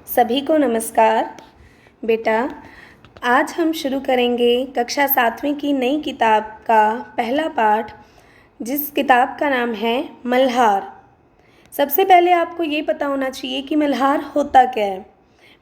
सभी को नमस्कार। बेटा, आज हम शुरू करेंगे कक्षा 7वीं की नई किताब का पहला पाठ, जिस किताब का नाम है मल्हार। सबसे पहले आपको ये पता होना चाहिए कि मल्हार होता क्या है।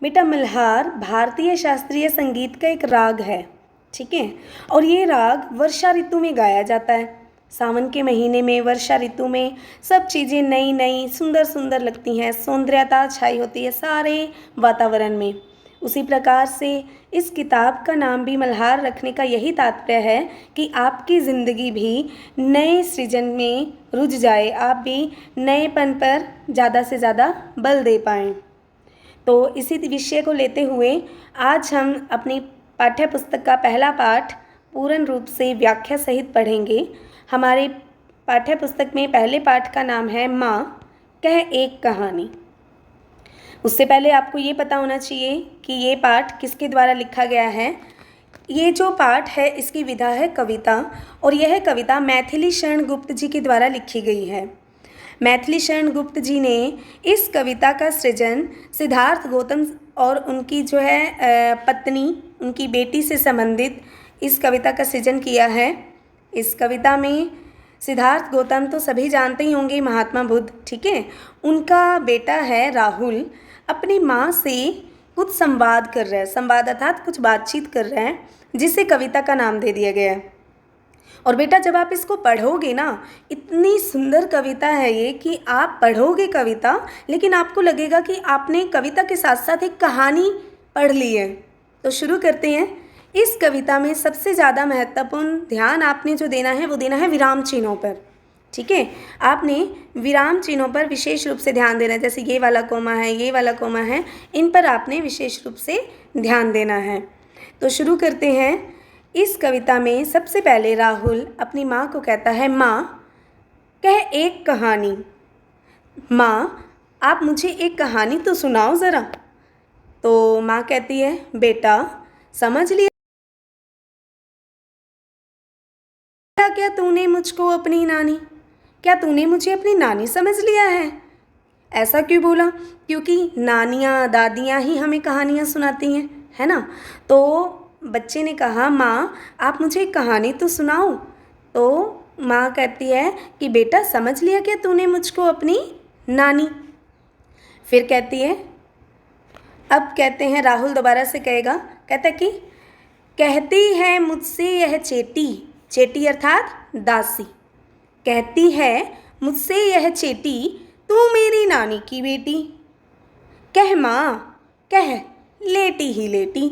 बेटा, मल्हार भारतीय शास्त्रीय संगीत का एक राग है, ठीक है। और ये राग वर्षा ऋतु में गाया जाता है। सावन के महीने में, वर्षा ऋतु में सब चीज़ें नई नई सुंदर सुंदर लगती हैं, सौंदर्यता छाई होती है सारे वातावरण में। उसी प्रकार से इस किताब का नाम भी मल्हार रखने का यही तात्पर्य है कि आपकी ज़िंदगी भी नए सृजन में रुझ जाए, आप भी नएपन पर ज़्यादा से ज़्यादा बल दे पाएँ। तो इसी विषय को लेते हुए आज हम अपनी पाठ्य पुस्तक का पहला पाठ पूर्ण रूप से व्याख्या सहित पढ़ेंगे। हमारे पाठ्य पुस्तक में पहले पाठ का नाम है माँ कह एक कहानी। उससे पहले आपको ये पता होना चाहिए कि ये पाठ किसके द्वारा लिखा गया है। ये जो पाठ है इसकी विधा है कविता, और यह कविता मैथिली शरण गुप्त जी के द्वारा लिखी गई है। मैथिली शरण गुप्त जी ने इस कविता का सृजन सिद्धार्थ गौतम और उनकी जो है पत्नी, उनकी बेटी से संबंधित इस कविता का सृजन किया है। इस कविता में सिद्धार्थ गौतम तो सभी जानते ही होंगे, महात्मा बुद्ध, ठीक है। उनका बेटा है राहुल, अपनी माँ से कुछ संवाद कर रहा है। संवाद अर्थात कुछ बातचीत कर रहे हैं, जिसे कविता का नाम दे दिया गया है। और बेटा, जब आप इसको पढ़ोगे ना, इतनी सुंदर कविता है ये कि आप पढ़ोगे कविता, लेकिन आपको लगेगा कि आपने कविता के साथ साथ एक कहानी पढ़ ली है। तो शुरू करते हैं। इस कविता में सबसे ज़्यादा महत्वपूर्ण ध्यान आपने जो देना है वो देना है विराम चिन्हों पर, ठीक है। आपने विराम चिन्हों पर विशेष रूप से ध्यान देना है। जैसे ये वाला कोमा है, ये वाला कोमा है, इन पर आपने विशेष रूप से ध्यान देना है। तो शुरू करते हैं। इस कविता में सबसे पहले राहुल अपनी माँ को कहता है, माँ कह एक कहानी। माँ, आप मुझे एक कहानी तो सुनाओ ज़रा। तो माँ कहती है, बेटा समझ लिया क्या तूने मुझको अपनी नानी? क्या तूने मुझे अपनी नानी समझ लिया है? ऐसा क्यों बोला? क्योंकि नानियाँ दादियाँ ही हमें कहानियाँ सुनाती हैं, है ना। तो बच्चे ने कहा, माँ आप मुझे एक कहानी तो सुनाओ। तो माँ कहती है कि बेटा समझ लिया क्या तूने मुझको अपनी नानी? फिर कहती है, अब कहते हैं राहुल दोबारा से कहेगा, कहता है कि कहती है मुझसे यह चेटी, चेटी अर्थात दासी, कहती है मुझसे यह चेटी तू मेरी नानी की बेटी। कह माँ कह लेटी ही लेटी।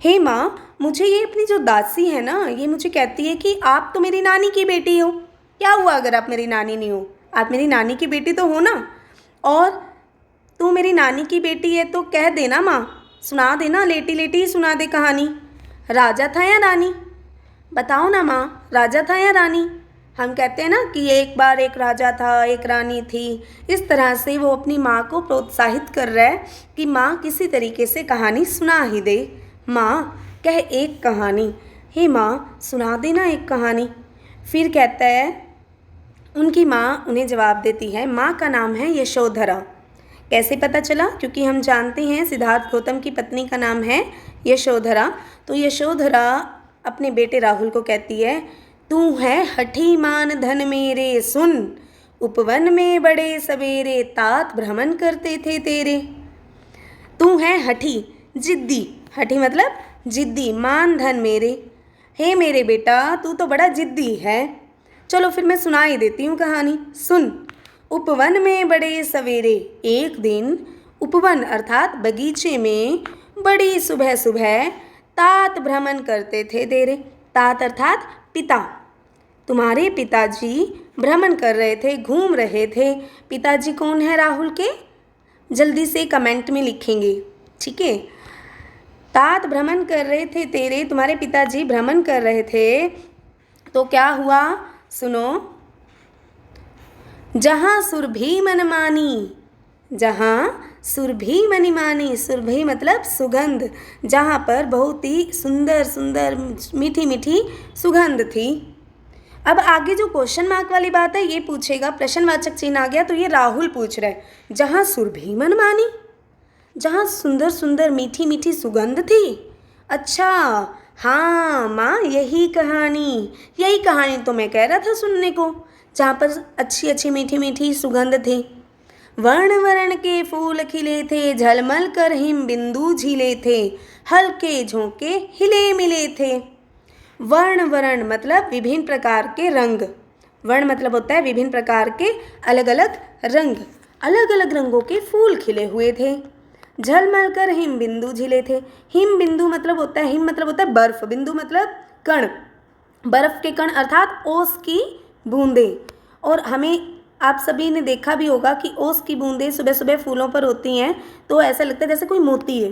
हे माँ, मुझे ये अपनी जो दासी है ना, ये मुझे कहती है कि आप तो मेरी नानी की बेटी हो। क्या हुआ अगर आप मेरी नानी नहीं हो? आप मेरी नानी की बेटी तो हो ना। और तू मेरी नानी की बेटी है तो कह देना माँ, सुना देना, लेटी लेटी ही सुना दे कहानी। राजा था या रानी? बताओ ना माँ, राजा था या रानी? हम कहते हैं ना कि एक बार एक राजा था, एक रानी थी। इस तरह से वो अपनी माँ को प्रोत्साहित कर रहा है कि माँ किसी तरीके से कहानी सुना ही दे। माँ कह एक कहानी। हे माँ, सुना देना एक कहानी। फिर कहता है, उनकी माँ उन्हें जवाब देती है। माँ का नाम है यशोधरा। कैसे पता चला? क्योंकि हम जानते हैं सिद्धार्थ गौतम की पत्नी का नाम है यशोधरा। तो यशोधरा अपने बेटे राहुल को कहती है, तू है हठी मान धन मेरे सुन, उपवन में बड़े सवेरे तात भ्रमण करते थे तेरे। तू है हठी, जिद्दी, हठी मतलब जिद्दी, मान धन मेरे। हे मेरे बेटा, तू तो बड़ा जिद्दी है। चलो फिर मैं सुना ही देती हूँ कहानी, सुन। उपवन में बड़े सवेरे, एक दिन उपवन अर्थात बगीचे में बड़ी सुबह सुबह तात भ्रमण करते थे तेरे। तात अर्थात पिता। तुम्हारे पिताजी भ्रमण कर रहे थे, घूम रहे थे। पिताजी कौन है राहुल के? जल्दी से कमेंट में लिखेंगे, ठीक है। तात भ्रमण कर रहे थे तेरे, तुम्हारे पिताजी भ्रमण कर रहे थे। तो क्या हुआ? सुनो। जहाँ सुरभि मन मानी, जहाँ सुरभि मनी मानी, सुरभि मतलब सुगंध, जहाँ पर बहुत ही सुंदर सुंदर मीठी मीठी सुगंध थी। अब आगे जो क्वेश्चन मार्क वाली बात है ये पूछेगा, प्रश्नवाचक चिन्ह आ गया तो ये राहुल पूछ रहा है, जहाँ सुरभि मन मानी, जहाँ सुंदर सुंदर मीठी मीठी सुगंध थी। अच्छा, हाँ माँ, यही कहानी तो मैं कह रहा था सुनने को, जहाँ पर अच्छी अच्छी मीठी मीठी सुगंध थी। वर्ण वर्ण के फूल खिले थे, झलमल कर हिम बिंदु झीले थे, हल्के झोंके हिले मिले थे। वर्ण मतलब विभिन्न प्रकार के रंग। वर्ण मतलब होता है विभिन्न प्रकार के अलग अलग रंग, अलग अलग रंगों के फूल खिले हुए थे। झलमल कर हिम बिंदु झिले थे। हिम बिंदु मतलब होता है, हिम मतलब होता है बर्फ, बिंदु मतलब कण, बर्फ के कण अर्थात ओस की बूंदें। और हमें आप सभी ने देखा भी होगा कि ओस की बूंदें सुबह सुबह फूलों पर होती हैं तो ऐसा लगता है जैसे कोई मोती है।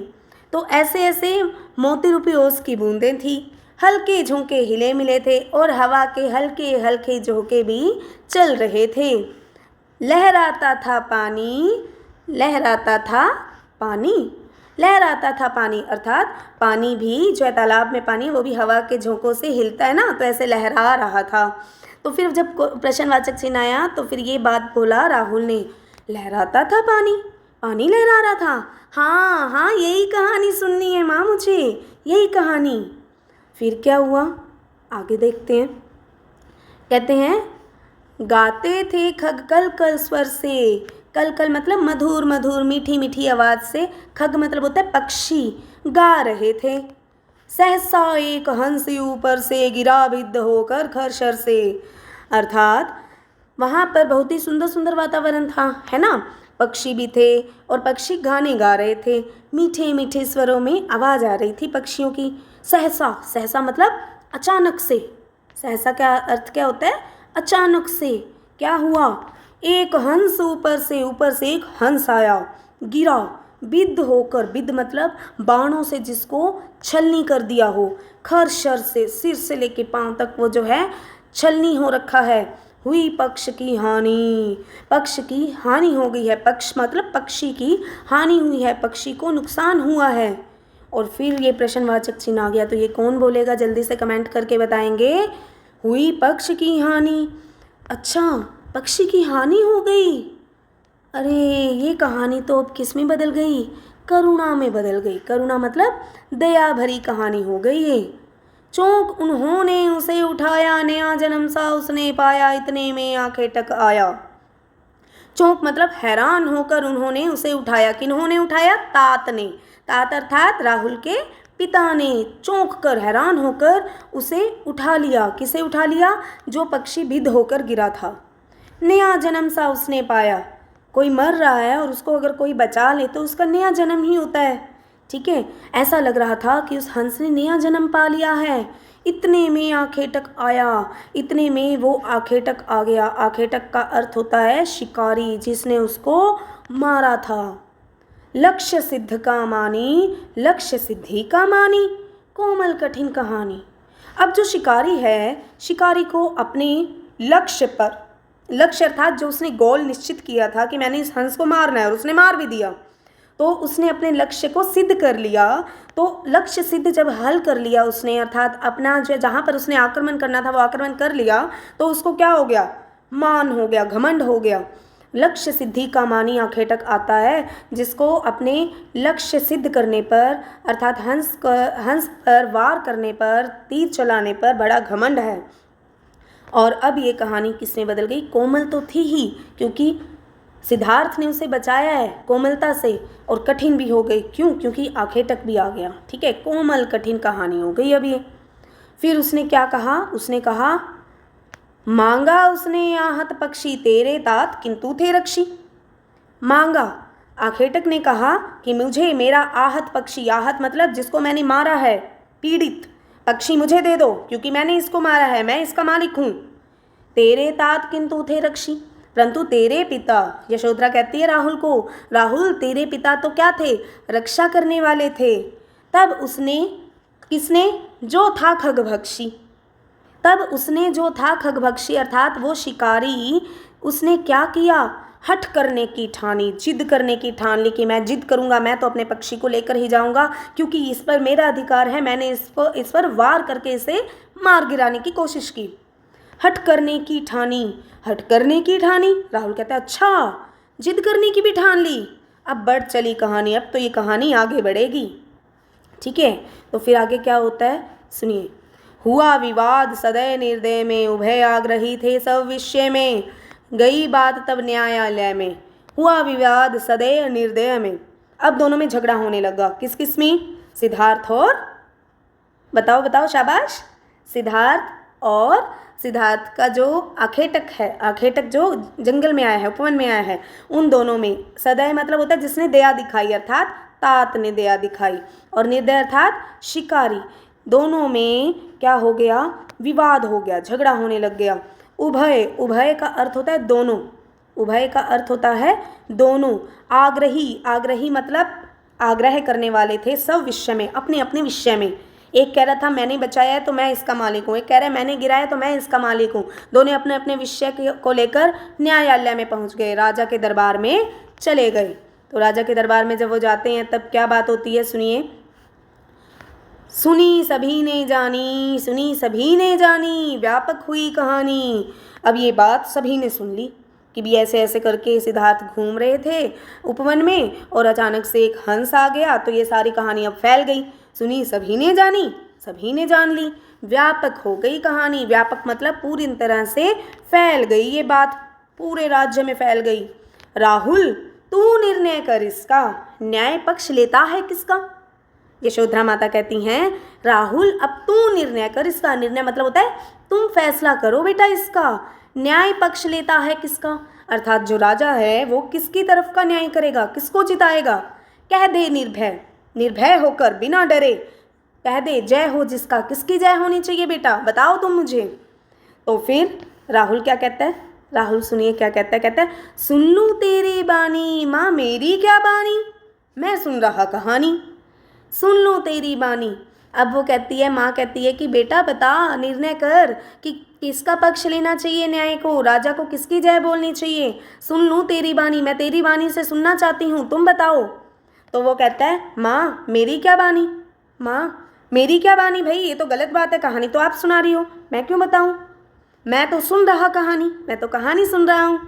तो ऐसे ऐसे मोती रूपी ओस की बूंदें थी। हल्के झोंके हिले मिले थे और हवा के हल्के हल्के झोंके भी चल रहे थे। लहराता था पानी, लहराता था पानी, लहराता था पानी अर्थात पानी भी जो है, तालाब में पानी वो भी हवा के झोंकों से हिलता है ना, तो ऐसे लहरा रहा था। तो फिर जब प्रश्नवाचक चिन्ह आया तो फिर ये बात बोला राहुल ने, लहराता था पानी, पानी लहरा रहा था। हाँ हाँ, यही कहानी सुननी है माँ मुझे, यही कहानी। फिर क्या हुआ आगे देखते हैं। कहते हैं, गाते थे खग कल कल स्वर से, कल कल मतलब मधुर मधुर मीठी मीठी आवाज़ से, खग मतलब होता है पक्षी, गा रहे थे। सहसा एक हंस ऊपर से गिरा बिद्ध होकर खरशर से, अर्थात वहाँ पर बहुत ही सुंदर सुंदर वातावरण था, है ना, पक्षी भी थे और पक्षी गाने गा रहे थे, मीठे मीठे स्वरों में आवाज़ आ रही थी पक्षियों की। सहसा, सहसा मतलब अचानक से, सहसा का अर्थ क्या होता है, अचानक से। क्या हुआ, एक हंस ऊपर से एक हंस आया, गिरा बिद्ध होकर, बिद्ध मतलब बाणों से जिसको छलनी कर दिया हो, खरशर से सिर से लेके पांव तक वो जो है छलनी हो रखा है। हुई पक्ष की हानि, पक्ष की हानि हो गई है, पक्ष मतलब पक्षी की हानि हुई है, पक्षी को नुकसान हुआ है। और फिर ये प्रश्नवाचक चिन्ह आ गया, तो ये कौन बोलेगा, जल्दी से कमेंट करके बताएंगे। हुई पक्ष की हानि, अच्छा पक्षी की हानि हो गई। अरे ये कहानी तो अब किस में बदल गई, करुणा में बदल गई। करुणा मतलब दया भरी कहानी हो गई ये। चौंक उन्होंने उसे उठाया, नया जन्म सा उसने पाया, इतने में आंखें टक आया। चौंक मतलब हैरान होकर उन्होंने उसे उठाया, किन्होंने उठाया, तात ने, तात अर्थात राहुल के पिता ने चौंक कर हैरान होकर उसे उठा लिया। किसे उठा लिया, जो पक्षी बिद्ध होकर गिरा था। नया जन्म सा उसने पाया, कोई मर रहा है और उसको अगर कोई बचा ले तो उसका नया जन्म ही होता है, ठीक है। ऐसा लग रहा था कि उस हंस ने नया जन्म पा लिया है। इतने में आंखें टक आया, इतने में वो आंखें टक आ गया। आंखें टक का अर्थ होता है शिकारी, जिसने उसको मारा था। लक्ष्य सिद्ध का मानी, लक्ष्य सिद्धि का मानी, कोमल कठिन कहानी। अब जो शिकारी है, शिकारी को अपने लक्ष्य पर, लक्ष्य अर्थात जो उसने गोल निश्चित किया था कि मैंने इस हंस को मारना है और उसने मार भी दिया, तो उसने अपने लक्ष्य को सिद्ध कर लिया। तो लक्ष्य सिद्ध जब हल कर लिया उसने, अर्थात अपना जो जहाँ पर उसने आक्रमण करना था वो आक्रमण कर लिया, तो उसको क्या हो गया, मान हो गया, घमंड हो गया। लक्ष्य सिद्धि का मानी आंखें टक आता है, जिसको अपने लक्ष्य सिद्ध करने पर अर्थात हंस पर वार करने पर, तीर चलाने पर बड़ा घमंड है। और अब ये कहानी किसमें बदल गई, कोमल तो थी ही, क्योंकि सिद्धार्थ ने उसे बचाया है कोमलता से, और कठिन भी हो गई, क्यों, क्योंकि आंखें टक भी आ गया, ठीक है, कोमल कठिन कहानी हो गई अब ये। फिर उसने क्या कहा, उसने कहा, मांगा उसने आहत पक्षी तेरे तात किंतु थे रक्षी। मांगा, आखेटक ने कहा कि मुझे मेरा आहत पक्षी, आहत मतलब जिसको मैंने मारा है, पीड़ित पक्षी मुझे दे दो, क्योंकि मैंने इसको मारा है, मैं इसका मालिक हूँ। तेरे तात किंतु थे रक्षी, परंतु तेरे पिता, यशोधरा कहती है राहुल को, राहुल तेरे पिता तो क्या थे, रक्षा करने वाले थे। तब उसने, किसने, जो था खगभक्षी, तब उसने जो था खगभक्षी अर्थात वो शिकारी, उसने क्या किया, हठ करने की ठानी, जिद करने की ठान ली कि मैं जिद करूंगा, मैं तो अपने पक्षी को लेकर ही जाऊंगा, क्योंकि इस पर मेरा अधिकार है, मैंने इस पर वार करके इसे मार गिराने की कोशिश की। हठ करने की ठानी, हठ करने की ठानी, राहुल कहता है अच्छा जिद करने की भी ठान ली, अब बढ़ चली कहानी, अब तो ये कहानी आगे बढ़ेगी। ठीक है, तो फिर आगे क्या होता है सुनिए। हुआ विवाद सदय निर्दय में, उभय आग्रही थे सब विषय में, गई बात तब न्यायालय में। हुआ विवाद सदय निर्दय में, अब दोनों में झगड़ा होने लगा। किस किस में? सिद्धार्थ और, बताओ बताओ शाबाश, सिद्धार्थ और सिद्धार्थ का जो आखेटक है, आखेटक जो जंगल में आया है, उपवन में आया है, उन दोनों में। सदय मतलब होता है जिसने दया दिखाई, अर्थात तात ने दया दिखाई, और निर्दय अर्थात शिकारी। दोनों में क्या हो गया? विवाद हो गया, झगड़ा होने लग गया। उभय, उभय का अर्थ होता है दोनों, उभय का अर्थ होता है दोनों। आग्रही, आग्रही मतलब आग्रह करने वाले थे सब विषय में, अपने अपने विषय में। एक कह रहा था मैंने बचाया है तो मैं इसका मालिक हूँ, एक कह रहा है मैंने गिराया तो मैं इसका मालिक हूँ। दोनों अपने अपने विषय को लेकर न्यायालय में पहुँच गए, राजा के दरबार में चले गए। तो राजा के दरबार में जब वो जाते हैं तब क्या बात होती है सुनिए। सुनी सभी ने जानी, सुनी सभी ने जानी, व्यापक हुई कहानी। अब ये बात सभी ने सुन ली कि भी ऐसे ऐसे करके सिद्धार्थ घूम रहे थे उपवन में और अचानक से एक हंस आ गया, तो ये सारी कहानी अब फैल गई। सुनी सभी ने जानी, सभी ने जान ली, व्यापक हो गई कहानी। व्यापक मतलब पूरी तरह से फैल गई, ये बात पूरे राज्य में फैल गई। राहुल तू निर्णय कर इसका, न्याय पक्ष लेता है किसका? यशोधरा माता कहती हैं राहुल अब तू निर्णय कर इसका। निर्णय मतलब होता है तुम फैसला करो बेटा इसका। न्याय पक्ष लेता है किसका? अर्थात जो राजा है वो किसकी तरफ का न्याय करेगा, किसको जिताएगा? कह दे निर्भय, निर्भय होकर बिना डरे कह दे जय हो जिसका। किसकी जय होनी चाहिए बेटा, बताओ तुम मुझे। तो फिर राहुल क्या कहता है? राहुल सुनिए क्या कहता है। कहता है सुन लूँ तेरी बानी, माँ मेरी क्या बानी, मैं सुन रहा कहानी। सुन लो तेरी बानी। अब वो कहती है, माँ कहती है कि बेटा बता, निर्णय कर कि किसका पक्ष लेना चाहिए, न्याय को, राजा को किसकी जय बोलनी चाहिए। सुन लूँ तेरी बानी, मैं तेरी बानी से सुनना चाहती हूँ, तुम बताओ। तो वो कहता है माँ मेरी क्या बानी, माँ मेरी क्या बानी, भाई ये तो गलत बात है, कहानी तो आप सुना रही हो, मैं क्यों बताऊँ, मैं तो सुन रहा कहानी, मैं तो कहानी सुन रहा हूँ।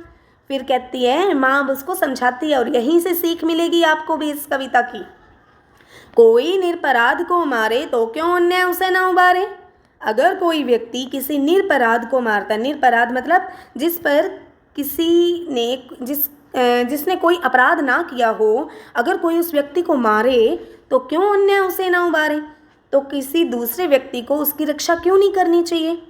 फिर कहती है माँ, अब उसको समझाती है, और यहीं से सीख मिलेगी आपको भी इस कविता की। कोई निरपराध को मारे तो क्यों अन्याय उसे न उबारे। अगर कोई व्यक्ति किसी निरपराध को मारता है, निरपराध मतलब जिस पर किसी ने जिसने कोई अपराध ना किया हो, अगर कोई उस व्यक्ति को मारे तो क्यों अन्याय उसे ना उबारे। तो किसी दूसरे व्यक्ति को उसकी रक्षा क्यों नहीं करनी चाहिए।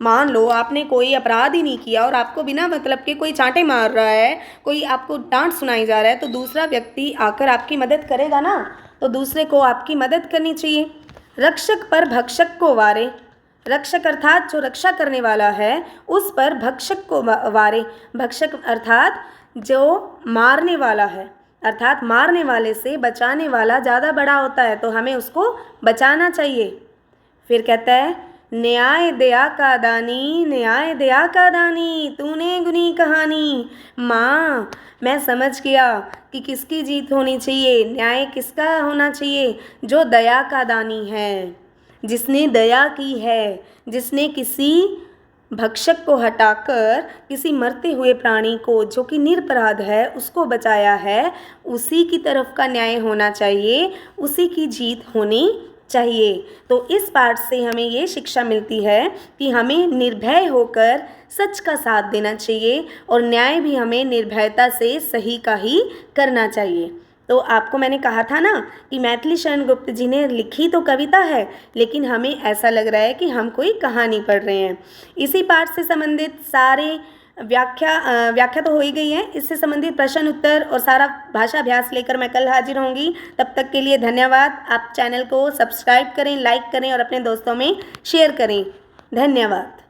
मान लो आपने कोई अपराध ही नहीं किया और आपको बिना मतलब के कोई चांटे मार रहा है, कोई आपको डांट सुनाई जा रहा है, तो दूसरा व्यक्ति आकर आपकी मदद करेगा ना, तो दूसरे को आपकी मदद करनी चाहिए। रक्षक पर भक्षक को वारे, रक्षक अर्थात जो रक्षा करने वाला है उस पर भक्षक को वारे। भक्षक अर्थात जो मारने वाला है, अर्थात मारने वाले से बचाने वाला ज़्यादा बड़ा होता है, तो हमें उसको बचाना चाहिए। फिर कहता है न्याय दया का दानी, न्याय दया का दानी, तूने गुनी कहानी। माँ मैं समझ गया कि किसकी जीत होनी चाहिए, न्याय किसका होना चाहिए, जो दया का दानी है, जिसने दया की है, जिसने किसी भक्षक को हटाकर किसी मरते हुए प्राणी को जो कि निरपराध है उसको बचाया है, उसी की तरफ का न्याय होना चाहिए, उसी की जीत होनी चाहिए। तो इस पाठ से हमें ये शिक्षा मिलती है कि हमें निर्भय होकर सच का साथ देना चाहिए और न्याय भी हमें निर्भयता से सही का ही करना चाहिए। तो आपको मैंने कहा था ना कि मैथिली शरण गुप्त जी ने लिखी तो कविता है, लेकिन हमें ऐसा लग रहा है कि हम कोई कहानी पढ़ रहे हैं। इसी पाठ से संबंधित सारे व्याख्या तो हो ही गई है, इससे संबंधित प्रश्न उत्तर और सारा भाषा अभ्यास लेकर मैं कल हाजिर होंगी। तब तक के लिए धन्यवाद। आप चैनल को सब्सक्राइब करें, लाइक करें और अपने दोस्तों में शेयर करें। धन्यवाद।